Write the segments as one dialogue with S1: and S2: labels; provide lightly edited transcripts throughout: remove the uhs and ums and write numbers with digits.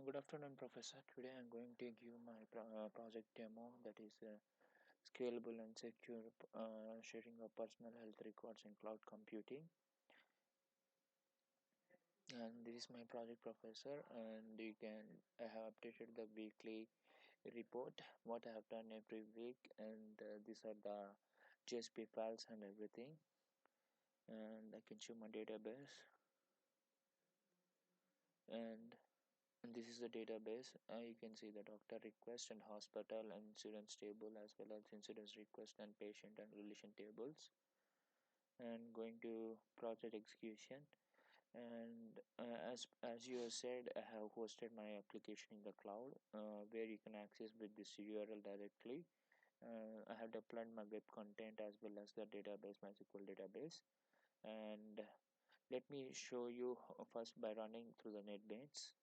S1: Good afternoon, Professor. Today I'm going to give my project demo, that is scalable and secure sharing of personal health records in cloud computing. And this is my project, Professor. And I have updated the weekly report, what I have done every week, and these are the JSP files and everything. And I can show my database. And this is the database. You can see the doctor request and hospital and insurance table, as well as insurance request and patient and relation tables. And going to project execution. And as you have said, I have hosted my application in the cloud, where you can access with this URL directly. I have deployed my web content as well as the database, MySQL database. And let me show you first by running through the NetBeans.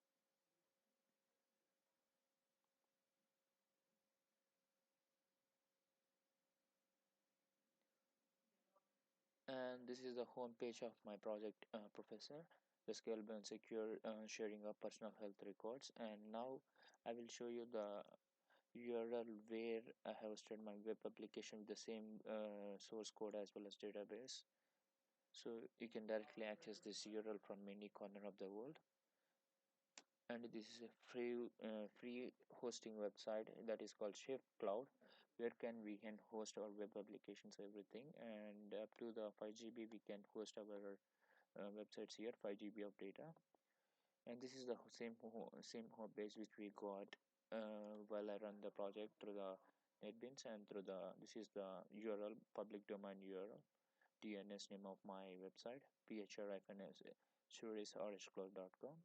S1: And this is the home page of my project, Professor, the scalable and secure sharing of personal health records. And now I will show you the URL where I have hosted my web application with the same source code as well as database, so you can directly access this URL from any corner of the world. And this is a free hosting website that is called Shift Cloud, where we can host our web applications, everything, and up to the 5 GB we can host our websites here, 5 GB of data. And this is the same home page which we got while I run the project through the NetBeans, and through the this is the URL, public domain URL, DNS name of my website, phr-suresrhcloud.com.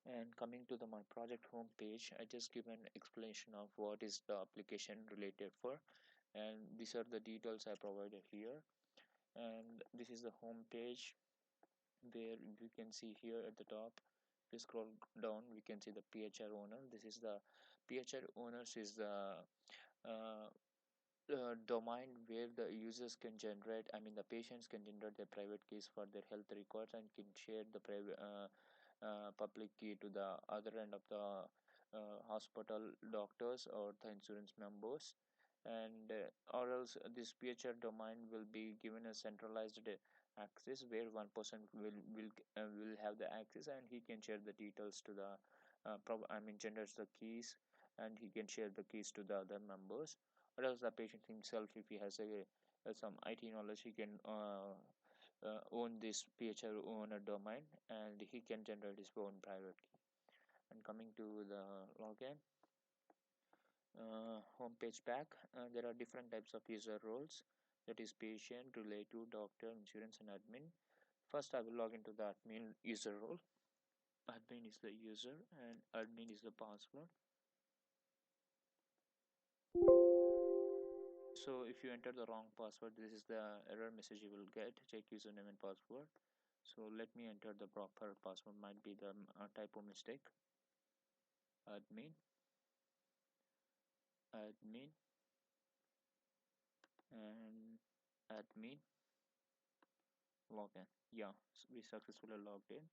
S1: And coming to my project home page, I just give an explanation of what is the application related for, and these are the details I provided here. And this is the home page, where you can see here at the top. If you scroll down, we can see the PHR owner. This is the PHR owners is the uh, domain where the users can generate, I mean the patients can generate their private keys for their health records, and can share the private public key to the other end of the hospital doctors or the insurance members. And or else this PHR domain will be given a centralized access, where one person will have the access, and he can share the details to the generates the keys, and he can share the keys to the other members. Or else the patient himself, if he has some IT knowledge, he can own this PHR owner domain, and he can generate his own private key. And coming to the login home page back, there are different types of user roles, that is patient, relative, doctor, insurance, and admin. First I will log into the admin user role. Admin is the user and admin is the password. So if you enter the wrong password, this is the error message you will get, check username and password. So let me enter the proper password, might be the typo mistake. Admin, admin, and admin, login. Yeah, so we successfully logged in.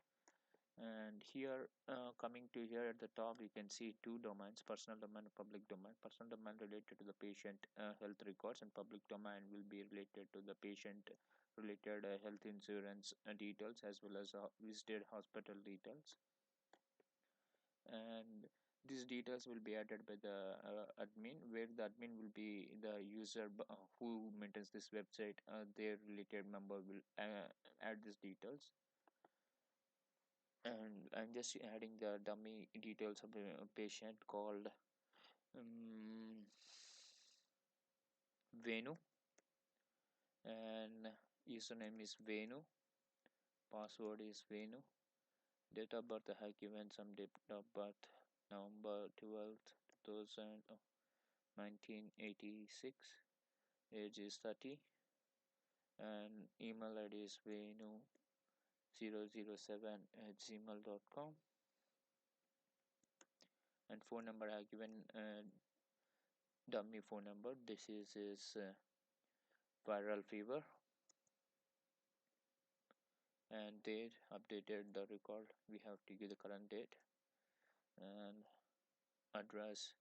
S1: And here coming to here at the top, you can see two domains, personal domain and public domain. Personal domain related to the patient health records, and public domain will be related to the patient related health insurance details, as well as visited hospital details. And these details will be added by the admin, where the admin will be the user who maintains this website. Their related member will add these details. And I'm just adding the dummy details of a patient called um, Venu, and username is Venu, password is Venu. Date of birth, I have given some date of birth, November 12th 2000, 1986. Age is 30, and email ID is venu007@gmail.com. And phone number I have given dummy phone number. This is his viral fever. And date, updated the record, we have to give the current date. and address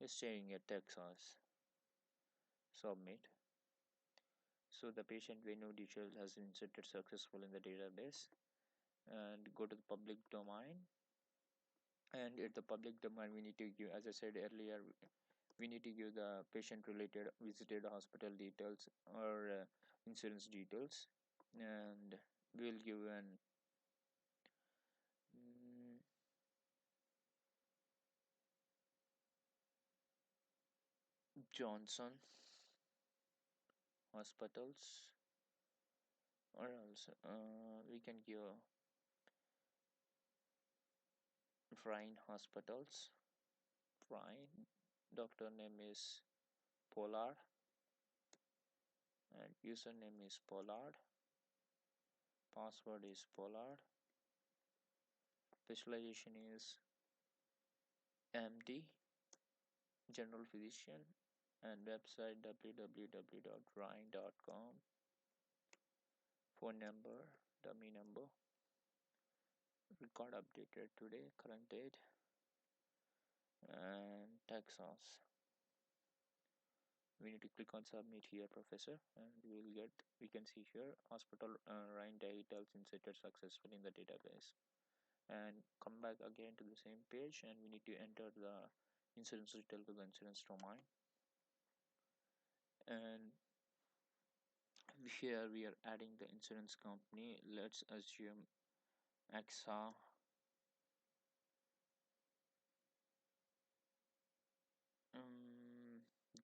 S1: is staying at Texas. Submit. So the patient venue details has been inserted successfully in the database. And go to the public domain, and at the public domain we need to give, as I said earlier, we need to give the patient related visited hospital details or insurance details, and we'll give an mm, Johnson hospitals, or else we can give Rhine hospitals. Rhine, doctor name is Pollard, and username is Pollard, password is Pollard, specialization is MD, general physician, and website www.rhine.com, phone number, dummy number, record updated today, current date, and Texas. We need to click on submit here, professor, and we can see here hospital Rhine details inserted successfully in the database. And come back again to the same page, and we need to enter the insurance detail to the insurance domain. And here we are adding the insurance company. Let's assume AXA,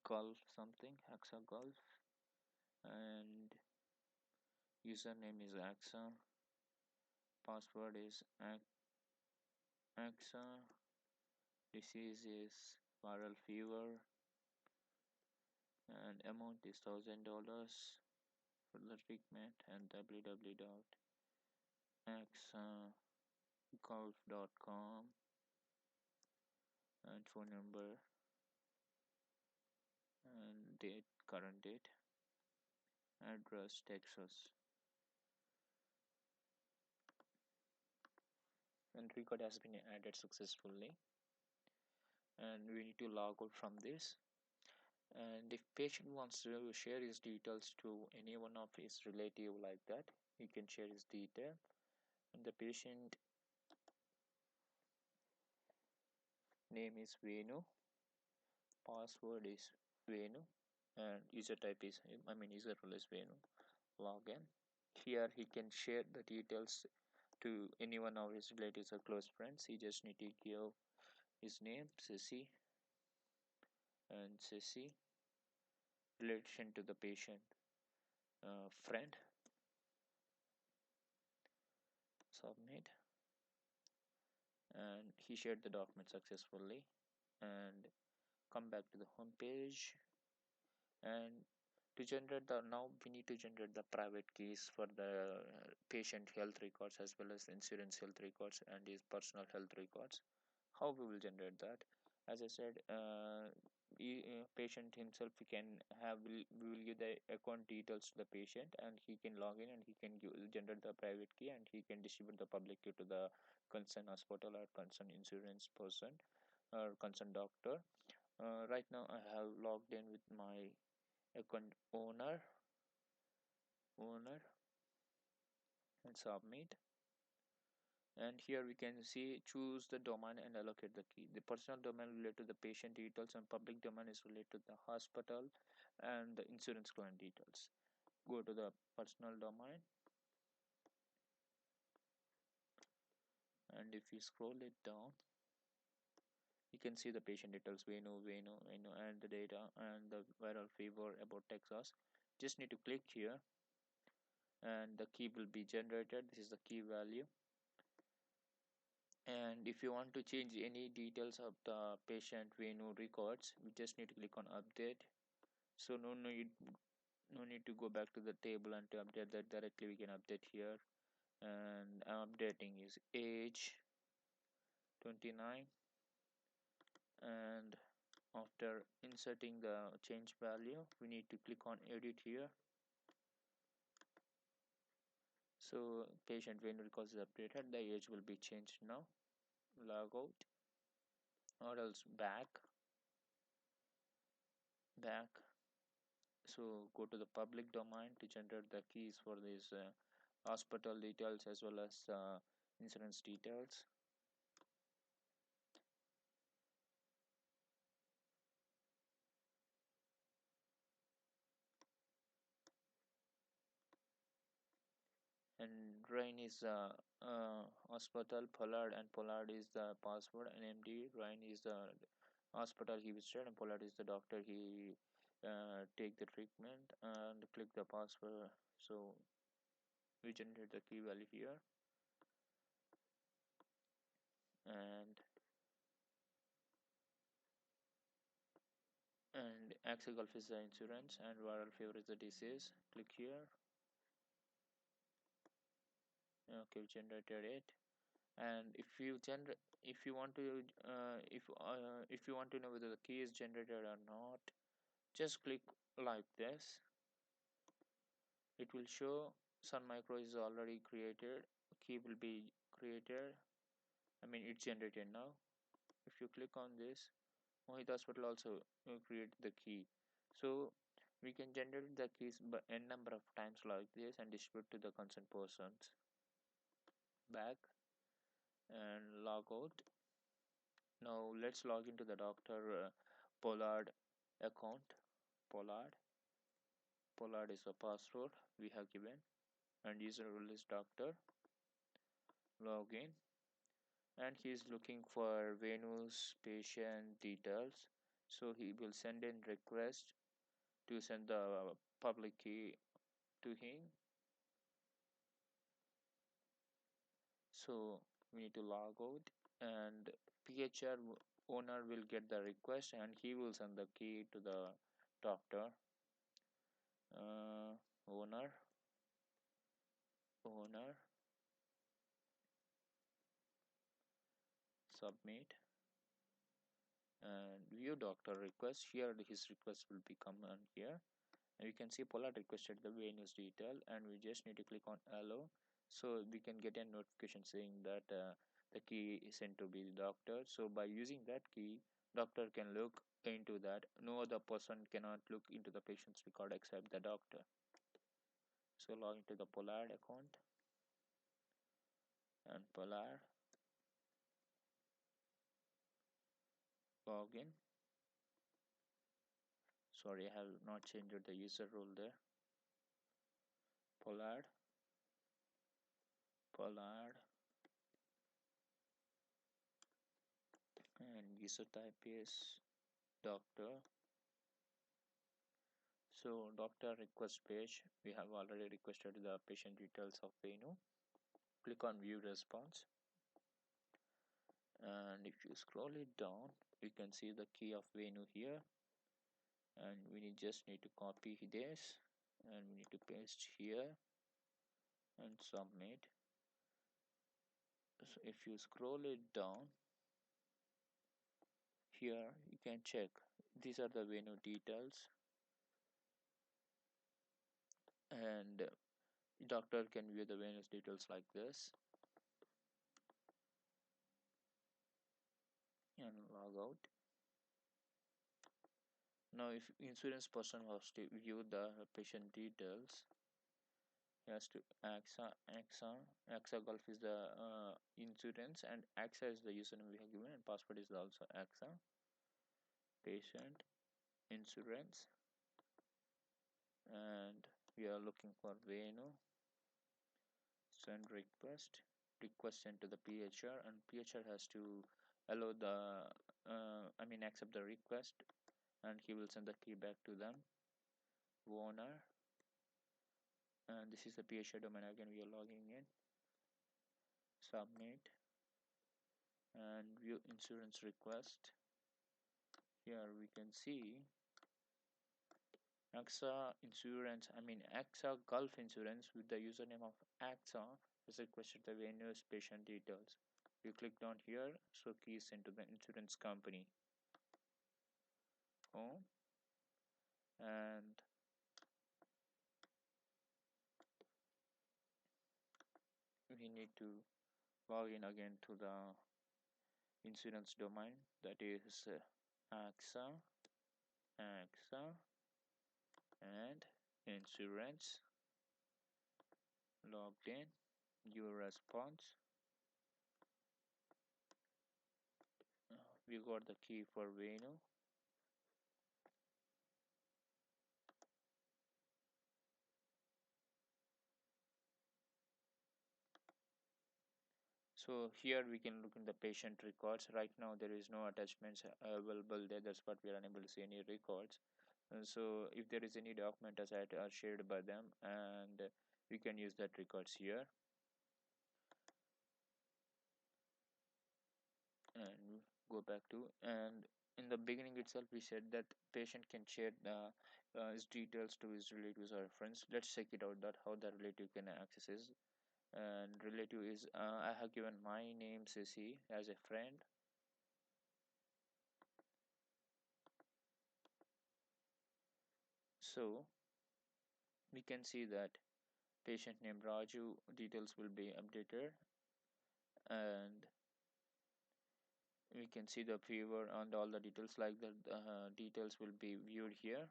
S1: Gulf something, AXA Gulf, and username is AXA, password is AXA, disease is viral fever, and amount is $1,000 for the treatment, and www.axagulf.com, and phone number and date, current date, address Texas, and record has been added successfully. And we need to log out from this. And if patient wants to share his details to any one of his relative like that, he can share his detail. And the patient name is Venu, password is Venu, and user type is, user role is Venu. Login. Here he can share the details to any one of his relatives or close friends. He just need to give his name, Sissy, and Sissy, relation to the patient, friend, submit, and he shared the document successfully. And come back to the home page, and to generate the, now we need to generate the private keys for the patient health records as well as insurance health records and his personal health records. How we will generate that? As I said, patient himself, he can have, we will give the account details to the patient, and he can log in and he can generate the private key, and he can distribute the public key to the concerned hospital or concerned insurance person or concerned doctor. Right now I have logged in with my account owner and submit. And here we can see choose the domain and allocate the key. The personal domain related to the patient details, and public domain is related to the hospital and the insurance client details. Go to the personal domain, and if you scroll it down, you can see the patient details, Venu, and the data and the viral fever about Texas. Just need to click here, and the key will be generated. This is the key value. And if you want to change any details of the patient venue records, we just need to click on update. So no need to go back to the table and to update that. Directly we can update here. And updating is age 29, and after inserting the change value, we need to click on edit here. So patient venue records is updated, the age will be changed now. Log out, or else back. So go to the public domain to generate the keys for these hospital details as well as insurance details. And rain is hospital, Pollard, and Pollard is the password, and MD Rain is the hospital he visited, and Pollard is the doctor he take the treatment, and click the password. So we generate the key value here, and Axel Gulf is the insurance, and viral fever is the disease. Click here. Okay, we generated it. And if you want to if you want to know whether the key is generated or not, just click like this. It will show Sun Micro is already created, key will be created, I mean it's generated now. If you click on this, Mohit Hospital also create the key. So we can generate the keys by n number of times like this and distribute to the concerned persons. Back and log out. Now let's log into the Dr. Pollard account. Pollard. Pollard is the password we have given, and user role is doctor. Login, and he is looking for Venu's patient details. So he will send in request to send the public key to him. So we need to log out, and PHR owner will get the request and he will send the key to the doctor. Owner submit and view doctor request. Here his request will become on here, and you can see Pollard requested the venues detail, and we just need to click on allow, so we can get a notification saying that the key is sent to be the doctor. So by using that key, doctor can look into that. No other person cannot look into the patient's record except the doctor. So log into the Pollard account, and Pollard, login. Sorry, I have not changed the user role there. Pollard, and user type is doctor. So doctor request page, we have already requested the patient details of Venu. Click on view response, and if you scroll it down, you can see the key of Venu here, and we just need to copy this, and we need to paste here and submit. So if you scroll it down here, you can check these are the Venu details, and doctor can view the Venus details like this, and log out. Now if insurance person wants to view the patient details, he has to AXA Gulf is the insurance, and AXA is the username we have given, and password is also AXA. Patient insurance, and we are looking for Venu. Send request sent to the PHR, and PHR has to allow the accept the request, and he will send the key back to them. Owner, and this is the PHR domain. Again we are logging in. Submit and view insurance request. Here we can see AXA insurance, AXA Gulf insurance with the username of AXA has requested the Venu's patient details. You click on here, so key is sent to the insurance company. Home, and we need to log in again to the insurance domain, that is AXA, AXA, and insurance. Logged in, your response. We got the key for Venu. So here we can look in the patient records. Right now there is no attachments available there. That's what we are unable to see any records. So if there is any document aside are shared by them, and we can use that records here. And go back to, and in the beginning itself we said that patient can share the his details to his relatives or friends. Let's check it out that how the relative can access his. And relative is I have given my name Sissy as a friend. So we can see that patient name Raju details will be updated, and we can see the fever and all the details like that. Details will be viewed here.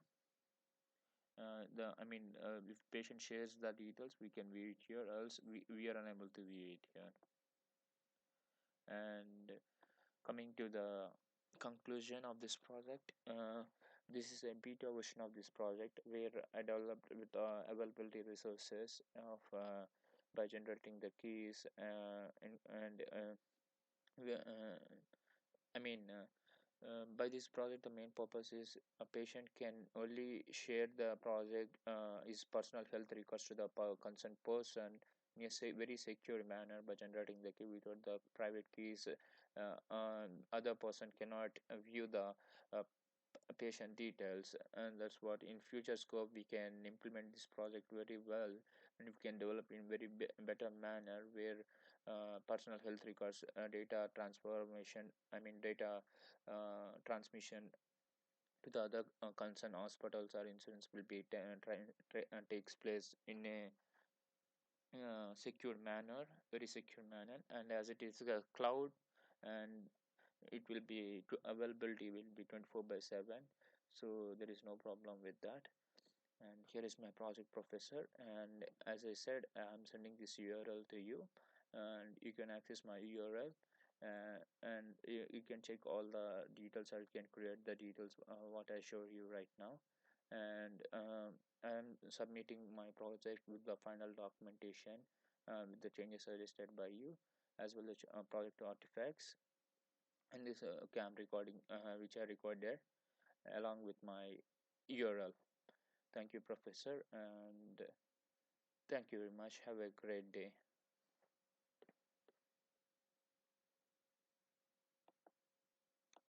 S1: The I mean if patient shares the details we can view it here, else we are unable to view it here. And coming to the conclusion of this project, this is a beta version of this project where I developed with availability resources of by generating the keys and uh, I mean by this project, the main purpose is a patient can only share the project his personal health records to the concerned person in a very secure manner by generating the key without the private keys. Other person cannot view the uh, patient details, and that's what in future scope we can implement this project very well, and we can develop in very better manner where personal health records data transformation data transmission to the other concerned hospitals or insurance will be takes place in a secure manner, very secure manner. And as it is a cloud, and it will be availability will be 24 by 7, so there is no problem with that. And here is my project professor, and as I said, I'm sending this URL to you, and you can access my URL, and you can check all the details, or you can create the details what I showed you right now. And I'm submitting my project with the final documentation with the changes suggested by you, as well as project artifacts, and this cam recording which I recorded along with my URL. Thank you, Professor, and thank you very much. Have a great day.